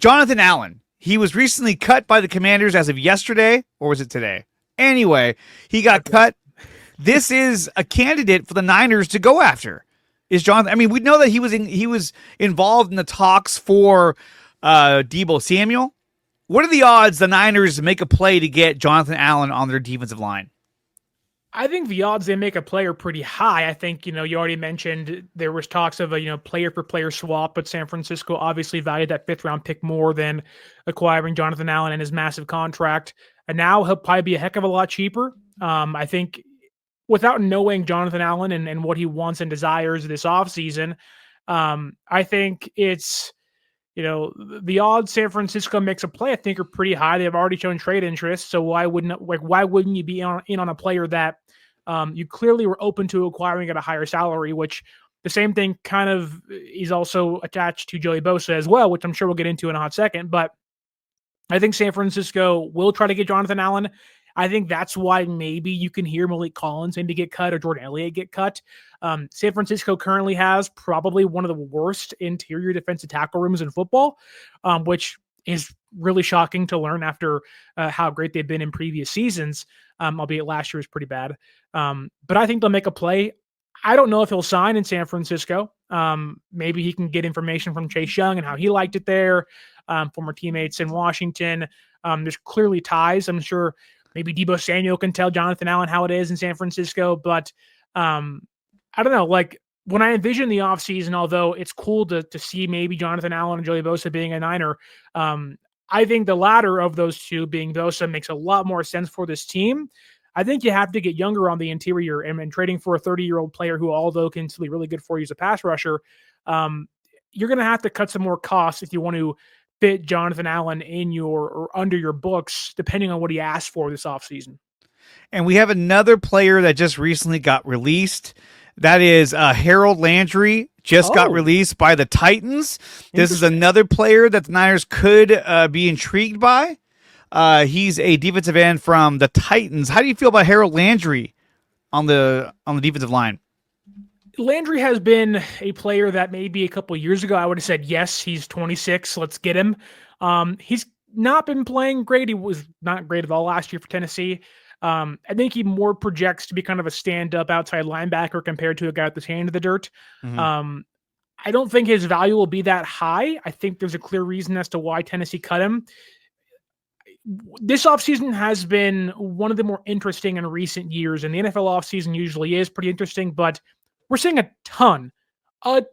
Jonathan Allen. He was recently cut by the Commanders as of yesterday, or was it today? Anyway, he got cut. This is a candidate for the Niners to go after. Is Jonathan? I mean, we know that he was involved in the talks for Deebo Samuel. What are the odds the Niners make a play to get Jonathan Allen on their defensive line? I think the odds they make a play are pretty high. I think, you already mentioned there was talks of a, player for player swap, but San Francisco obviously valued that 5th round pick more than acquiring Jonathan Allen and his massive contract. And now he'll probably be a heck of a lot cheaper. I think without knowing Jonathan Allen and what he wants and desires this offseason, I think it's, the odds San Francisco makes a play, I think, are pretty high. They've already shown trade interest. So why wouldn't you be in on a player that you clearly were open to acquiring at a higher salary, which the same thing kind of is also attached to Joey Bosa as well, which I'm sure we'll get into in a hot second. But I think San Francisco will try to get Jonathan Allen. I think that's why maybe you can hear Malik Collins maybe get cut or Jordan Elliott get cut. San Francisco currently has probably one of the worst interior defensive tackle rooms in football, which is really shocking to learn after how great they've been in previous seasons, albeit last year was pretty bad. But I think they'll make a play. I don't know if he'll sign in San Francisco. Maybe he can get information from Chase Young and how he liked it there, former teammates in Washington. There's clearly ties. I'm sure maybe Deebo Samuel can tell Jonathan Allen how it is in San Francisco. But I don't know. Like, when I envision the offseason, although it's cool to see maybe Jonathan Allen and Joey Bosa being a Niner, I think the latter of those two, being Bosa, makes a lot more sense for this team. I think you have to get younger on the interior, and trading for a 30-year-old player who, although can still be really good for you as a pass rusher, you're going to have to cut some more costs if you want to fit Jonathan Allen in your or under your books, depending on what he asked for this offseason. And we have another player that just recently got released. That is Harold Landry, just got released by the Titans. This is another player that the Niners could be intrigued by. He's a defensive end from the Titans. How do you feel about Harold Landry on the defensive line? Landry has been a player that maybe a couple of years ago I would have said, yes, he's 26, let's get him. He's not been playing great. He was not great at all last year for Tennessee. I think he more projects to be kind of a stand-up outside linebacker compared to a guy with his hand in the dirt. Mm-hmm. I don't think his value will be that high. I think there's a clear reason as to why Tennessee cut him. This offseason has been one of the more interesting in recent years, and the NFL offseason usually is pretty interesting, but we're seeing a ton of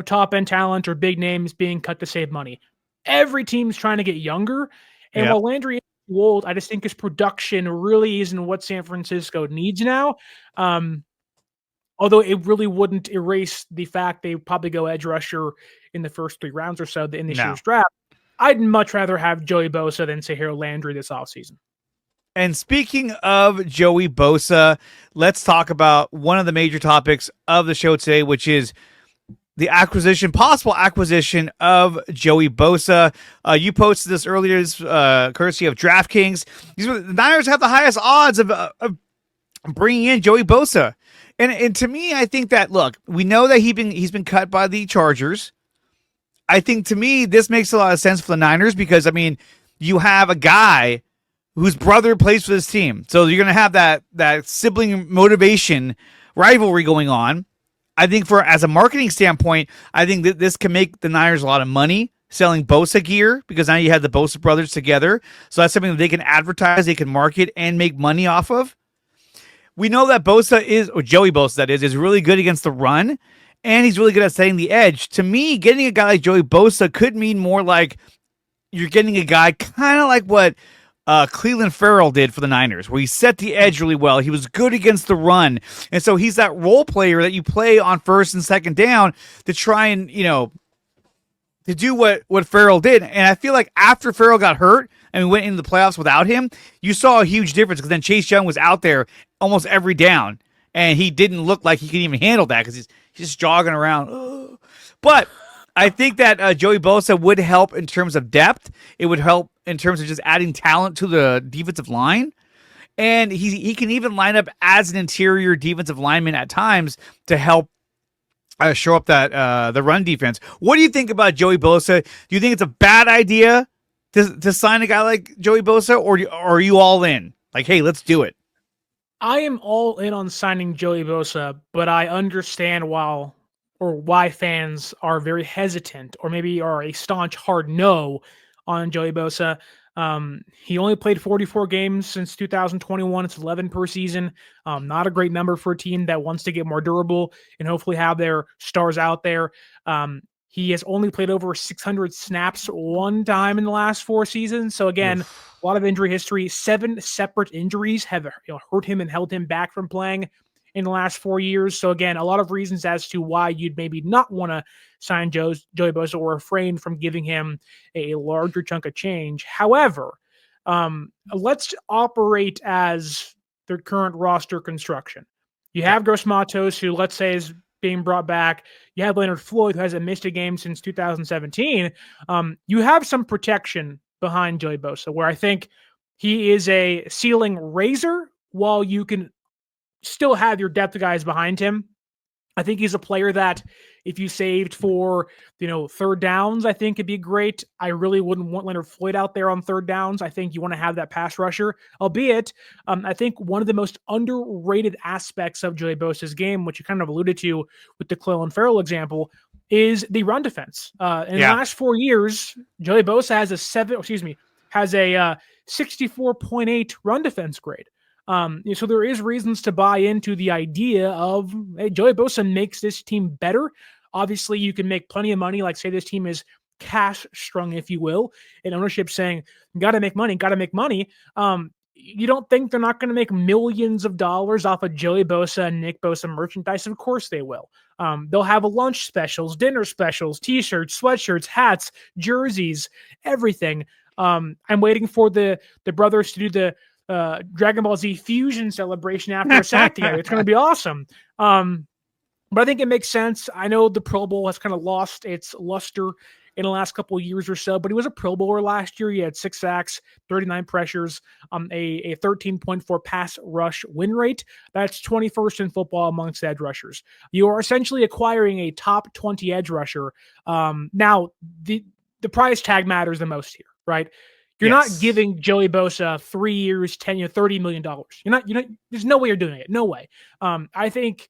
top-end talent or big names being cut to save money. Every team's trying to get younger, and while Landry is old, I just think his production really isn't what San Francisco needs now. Although it really wouldn't erase the fact they probably go edge rusher in the first 3 rounds or so in this year's draft. I'd much rather have Joey Bosa than, say, Harold Landry this offseason. And speaking of Joey Bosa, let's talk about one of the major topics of the show today, which is the possible acquisition of Joey Bosa. You posted this earlier, courtesy of DraftKings. The Niners have the highest odds of bringing in Joey Bosa. And to me, I think that, look, we know that he's been cut by the Chargers. I think, to me, this makes a lot of sense for the Niners because, I mean, you have a guy whose brother plays for this team. So you're going to have that sibling motivation rivalry going on. I think as a marketing standpoint, I think that this can make the Niners a lot of money selling Bosa gear because now you have the Bosa brothers together. So that's something that they can advertise, they can market, and make money off of. We know that Joey Bosa, that is really good against the run, and he's really good at setting the edge. To me, getting a guy like Joey Bosa could mean more like you're getting a guy kind of like what Cleveland Farrell did for the Niners, where he set the edge really well. He was good against the run. And so he's that role player that you play on first and second down to try and, to do what Farrell did. And I feel like after Farrell got hurt and we went into the playoffs without him, you saw a huge difference because then Chase Young was out there almost every down. And he didn't look like he could even handle that because he's just jogging around. But I think that Joey Bosa would help in terms of depth. It would help in terms of just adding talent to the defensive line. And he can even line up as an interior defensive lineman at times to help shore up that the run defense. What do you think about Joey Bosa? Do you think it's a bad idea to sign a guy like Joey Bosa, or are you all in? Like, hey, let's do it. I am all in on signing Joey Bosa, but I understand why fans are very hesitant, or maybe are a staunch hard no on Joey Bosa. He only played 44 games since 2021. It's 11 per season. Not a great number for a team that wants to get more durable and hopefully have their stars out there. He has only played over 600 snaps one time in the last 4 seasons. So again, Oof. a lot of injury history. 7 separate injuries have hurt him and held him back from playing in the last 4 years. So again, a lot of reasons as to why you'd maybe not want to sign Joey Bosa or refrain from giving him a larger chunk of change. However, let's operate as their current roster construction. You have Gross Matos, who let's say is being brought back. You have Leonard Floyd, who hasn't missed a game since 2017. You have some protection behind Joey Bosa, where I think he is a ceiling raiser while you can still have your depth guys behind him. I think he's a player that if you saved for, third downs, I think it'd be great. I really wouldn't want Leonard Floyd out there on third downs. I think you want to have that pass rusher, albeit I think one of the most underrated aspects of Joey Bosa's game, which you kind of alluded to with the Clelin Ferrell example, is the run defense. In the last 4 years, Joey Bosa has a 64.8 run defense grade. So there is reasons to buy into the idea of, hey, Joey Bosa makes this team better. Obviously, you can make plenty of money. Like, say this team is cash strung, if you will, and ownership saying, got to make money. You don't think they're not going to make millions of dollars off of Joey Bosa and Nick Bosa merchandise? Of course they will. They'll have a lunch specials, dinner specials, t-shirts, sweatshirts, hats, jerseys, everything. I'm waiting for the brothers to do the Dragon Ball Z Fusion celebration after a sack together. It's going to be awesome. But I think it makes sense. I know the Pro Bowl has kind of lost its luster in the last couple of years or so, but he was a Pro Bowler last year. He had 6 sacks, 39 pressures, a 13.4 pass rush win rate. That's 21st in football amongst edge rushers. You are essentially acquiring a top 20 edge rusher. Now, the price tag matters the most here, right? You're not giving Joey Bosa 3 years, $30 million. You're not, there's no way you're doing it. No way. I think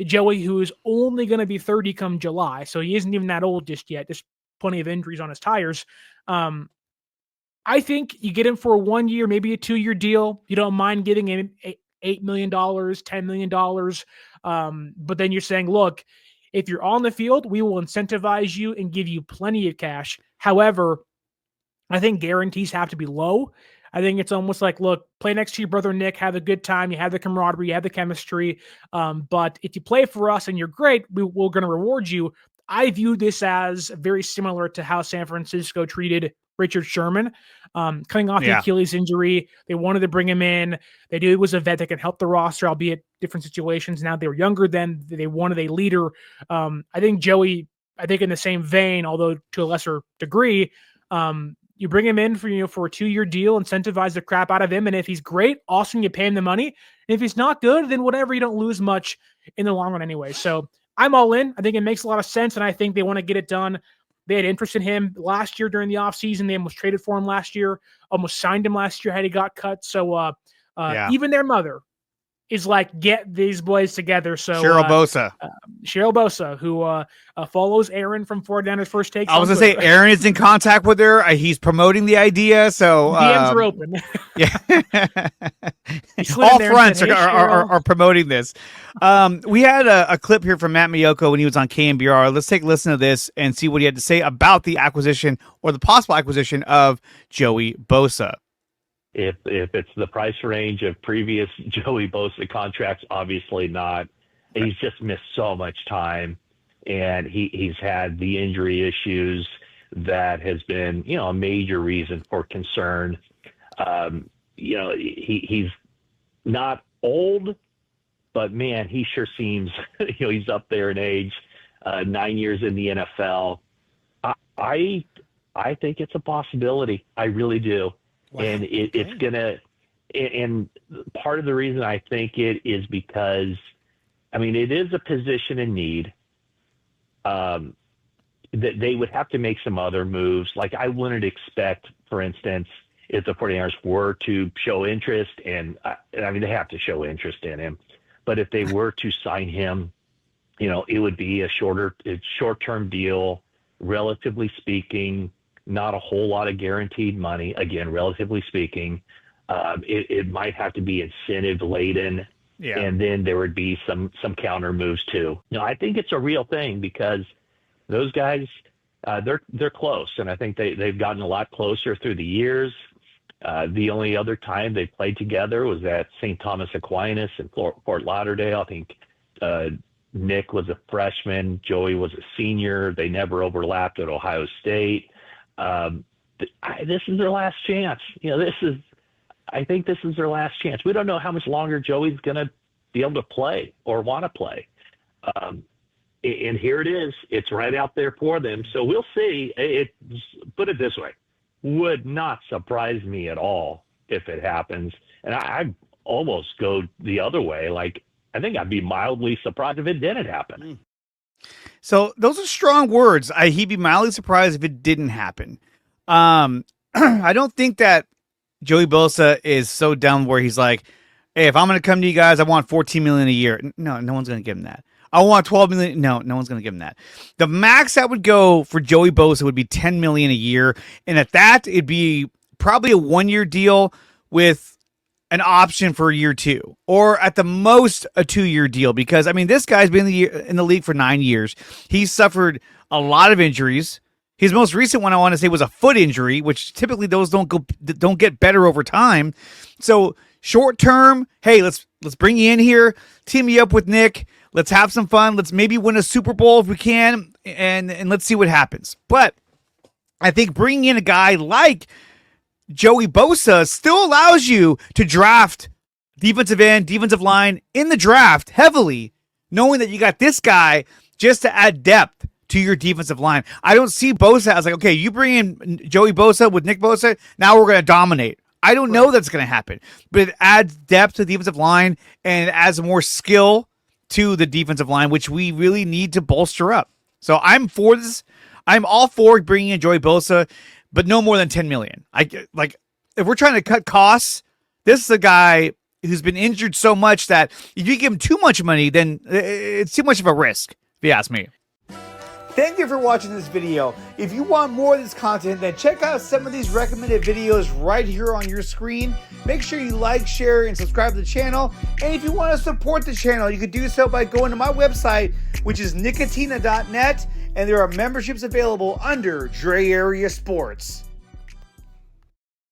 Joey, who is only going to be 30 come July, so he isn't even that old just yet. There's plenty of injuries on his tires. I think you get him for a 1 year, maybe a 2-year deal. You don't mind giving him $8 million, $10 million. But then you're saying, look, if you're on the field, we will incentivize you and give you plenty of cash. However, I think guarantees have to be low. I think it's almost like, look, play next to your brother Nick, have a good time, you have the camaraderie, you have the chemistry. But if you play for us and you're great, we're going to reward you. I view this as very similar to how San Francisco treated Richard Sherman, coming off the Achilles injury. They wanted to bring him in. They knew he was a vet that can help the roster, albeit different situations. Now they were younger then. They wanted a leader. I think Joey, in the same vein, although to a lesser degree, you bring him in for a 2-year deal, incentivize the crap out of him. And if he's great, awesome, you pay him the money. And if he's not good, then whatever, you don't lose much in the long run anyway. So I'm all in. I think it makes a lot of sense. And I think they want to get it done. They had interest in him last year during the offseason. They almost traded for him last year, almost signed him last year had he got cut. So even their mother is like, get these boys together. So Cheryl Bosa, who follows Aaron from Four Downers First Takes. I was going to say, Aaron is in contact with her. He's promoting the idea. So DMs are open. All fronts are promoting this. We had a clip here from Matt Miyoko when he was on KMBR. Let's take a listen to this and see what he had to say about the acquisition or the possible acquisition of Joey Bosa. If it's the price range of previous Joey Bosa contracts, obviously not. He's just missed so much time, and he's had the injury issues that has been, a major reason for concern. He's not old, but man, he sure seems, he's up there in age. 9 years in the NFL. I think it's a possibility. I really do. Wow. And it's going to, and part of the reason I think it is because, it is a position in need. that they would have to make some other moves. Like I wouldn't expect, for instance, if the 49ers were to show interest, and I mean, they have to show interest in him, but if they were to sign him, it would be a short-term deal, relatively speaking, not a whole lot of guaranteed money. Again, relatively speaking, it might have to be incentive laden. Yeah. And then there would be some counter moves too. I think it's a real thing because those guys, they're close, and I think they've gotten a lot closer through the years. The only other time they played together was at St. Thomas Aquinas in Fort Lauderdale. I think Nick was a freshman, Joey was a senior. They never overlapped at Ohio State. This is their last chance. I think this is their last chance. We don't know how much longer Joey's going to be able to play or want to play. And here it is. It's right out there for them. So we'll see. Put it this way. Would not surprise me at all if it happens. And I almost go the other way. Like, I think I'd be mildly surprised if it didn't happen. So those are strong words. He'd be mildly surprised if it didn't happen. I don't think that Joey Bosa is so down where he's like, hey, if I'm going to come to you guys, I want $14 million a year. No one's going to give him that. I want $12 million. No one's going to give him that. The max that would go for Joey Bosa would be $10 million a year. And at that, it'd be probably a 1-year deal with an option for year 2, or at the most a 2-year deal. Because I mean, this guy's been in the league for 9 years. He's suffered a lot of injuries. His most recent one, I want to say, was a foot injury, which typically those don't get better over time. So short term, hey, let's bring you in here, team you up with Nick. Let's have some fun. Let's maybe win a Super Bowl if we can, and let's see what happens. But I think bringing in a guy like Joey Bosa still allows you to draft defensive end, defensive line in the draft heavily, knowing that you got this guy just to add depth to your defensive line. I don't see Bosa as like, okay, you bring in Joey Bosa with Nick Bosa, now we're going to dominate. I don't know that's going to happen, but it adds depth to the defensive line and it adds more skill to the defensive line, which we really need to bolster up. So I'm for this. I'm all for bringing in Joey Bosa, but no more than $10 million. If we're trying to cut costs, this is a guy who's been injured so much that if you give him too much money, then it's too much of a risk, if you ask me. Thank you for watching this video. If you want more of this content, then check out some of these recommended videos right here on your screen. Make sure you like, share, and subscribe to the channel. And if you want to support the channel, you can do so by going to my website, which is nicotina.net, and there are memberships available under DreArea Sports.